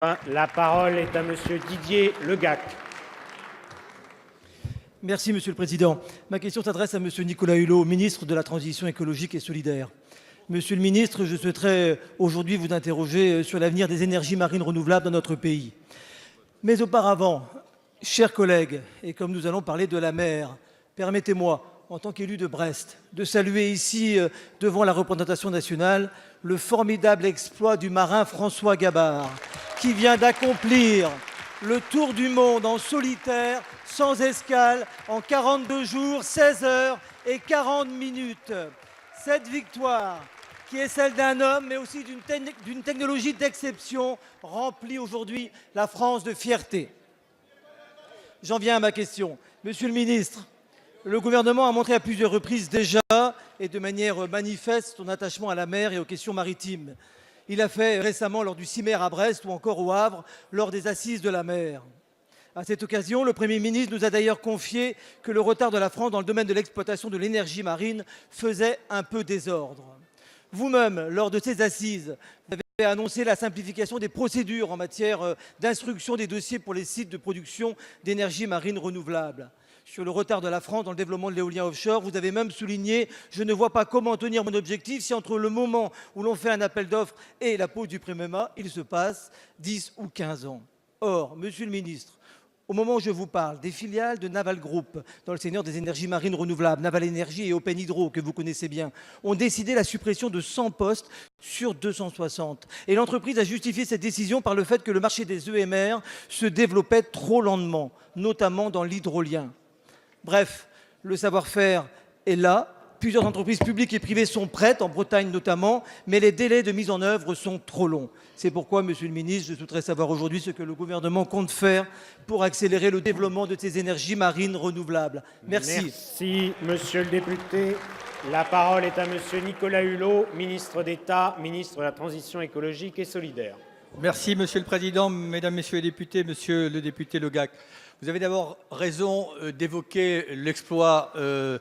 La parole est à Monsieur Didier Legac. Merci Monsieur le Président. Ma question s'adresse à Monsieur Nicolas Hulot, ministre de la Transition écologique et solidaire. Monsieur le ministre, je souhaiterais aujourd'hui vous interroger sur l'avenir des énergies marines renouvelables dans notre pays. Mais auparavant, chers collègues, et comme nous allons parler de la mer, permettez-moi, en tant qu'élu de Brest, de saluer ici, devant la représentation nationale, le formidable exploit du marin François Gabard, qui vient d'accomplir le tour du monde en solitaire, sans escale, en 42 jours, 16 heures et 40 minutes. Cette victoire, qui est celle d'un homme, mais aussi d'une technologie d'exception, remplit aujourd'hui la France de fierté. J'en viens à ma question. Monsieur le ministre, le gouvernement a montré à plusieurs reprises déjà, et de manière manifeste, son attachement à la mer et aux questions maritimes. Il l'a fait récemment lors du CIMer à Brest ou encore au Havre, lors des Assises de la mer. À cette occasion, le Premier ministre nous a d'ailleurs confié que le retard de la France dans le domaine de l'exploitation de l'énergie marine faisait un peu désordre. Vous-même, lors de ces assises, vous avez annoncé la simplification des procédures en matière d'instruction des dossiers pour les sites de production d'énergie marine renouvelable. Sur le retard de la France dans le développement de l'éolien offshore, vous avez même souligné « Je ne vois pas comment tenir mon objectif si entre le moment où l'on fait un appel d'offres et la pose du PMA, il se passe 10 ou 15 ans. » Or, Monsieur le ministre, au moment où je vous parle, des filiales de Naval Group, dans le secteur des énergies marines renouvelables, Naval Énergie et Open Hydro, que vous connaissez bien, ont décidé la suppression de 100 postes sur 260. Et l'entreprise a justifié cette décision par le fait que le marché des EMR se développait trop lentement, notamment dans l'hydrolien. Bref, le savoir-faire est là. Plusieurs entreprises publiques et privées sont prêtes, en Bretagne notamment, mais les délais de mise en œuvre sont trop longs. C'est pourquoi, Monsieur le ministre, je souhaiterais savoir aujourd'hui ce que le gouvernement compte faire pour accélérer le développement de ces énergies marines renouvelables. Merci. Merci, Monsieur le député. La parole est à Monsieur Nicolas Hulot, ministre d'État, ministre de la Transition écologique et solidaire. Merci Monsieur le Président, Mesdames, Messieurs les députés, Monsieur le député Legac. Vous avez d'abord raison d'évoquer l'exploit de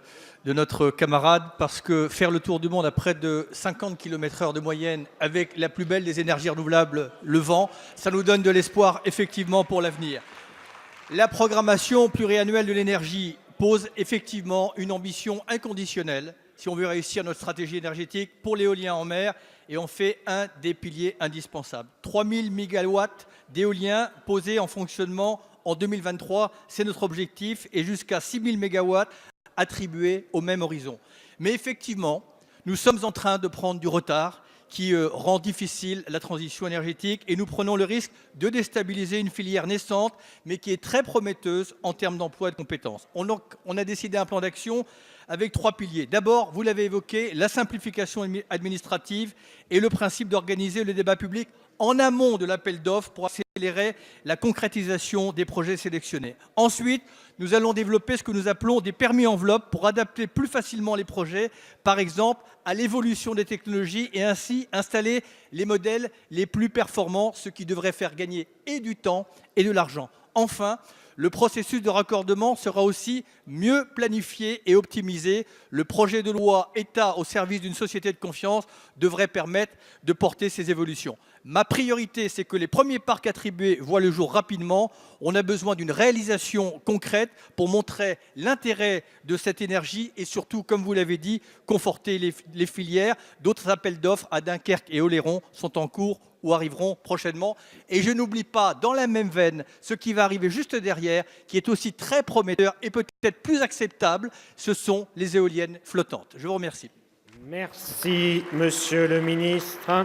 notre camarade parce que faire le tour du monde à près de 50 km/h de moyenne avec la plus belle des énergies renouvelables, le vent, ça nous donne de l'espoir effectivement pour l'avenir. La programmation pluriannuelle de l'énergie pose effectivement une ambition inconditionnelle si on veut réussir notre stratégie énergétique pour l'éolien en mer et on fait un des piliers indispensables. 3000 mégawatts d'éolien posés en fonctionnement en 2023, c'est notre objectif, et jusqu'à 6000 mégawatts attribués au même horizon. Mais effectivement, nous sommes en train de prendre du retard qui rend difficile la transition énergétique et nous prenons le risque de déstabiliser une filière naissante, mais qui est très prometteuse en termes d'emploi et de compétences. On a décidé un plan d'action avec 3 piliers. D'abord, vous l'avez évoqué, la simplification administrative et le principe d'organiser le débat public en amont de l'appel d'offres pour accélérer la concrétisation des projets sélectionnés. Ensuite, nous allons développer ce que nous appelons des permis enveloppes pour adapter plus facilement les projets, par exemple, à l'évolution des technologies et ainsi installer les modèles les plus performants, ce qui devrait faire gagner et du temps et de l'argent. Enfin, le processus de raccordement sera aussi mieux planifié et optimisé. Le projet de loi État au service d'une société de confiance devrait permettre de porter ces évolutions. Ma priorité, c'est que les premiers parcs attribués voient le jour rapidement. On a besoin d'une réalisation concrète pour montrer l'intérêt de cette énergie et surtout, comme vous l'avez dit, conforter les filières. D'autres appels d'offres à Dunkerque et Oléron sont en cours ou arriveront prochainement. Et je n'oublie pas, dans la même veine, ce qui va arriver juste derrière, qui est aussi très prometteur et peut-être plus acceptable, ce sont les éoliennes flottantes. Je vous remercie. Merci, Monsieur le ministre.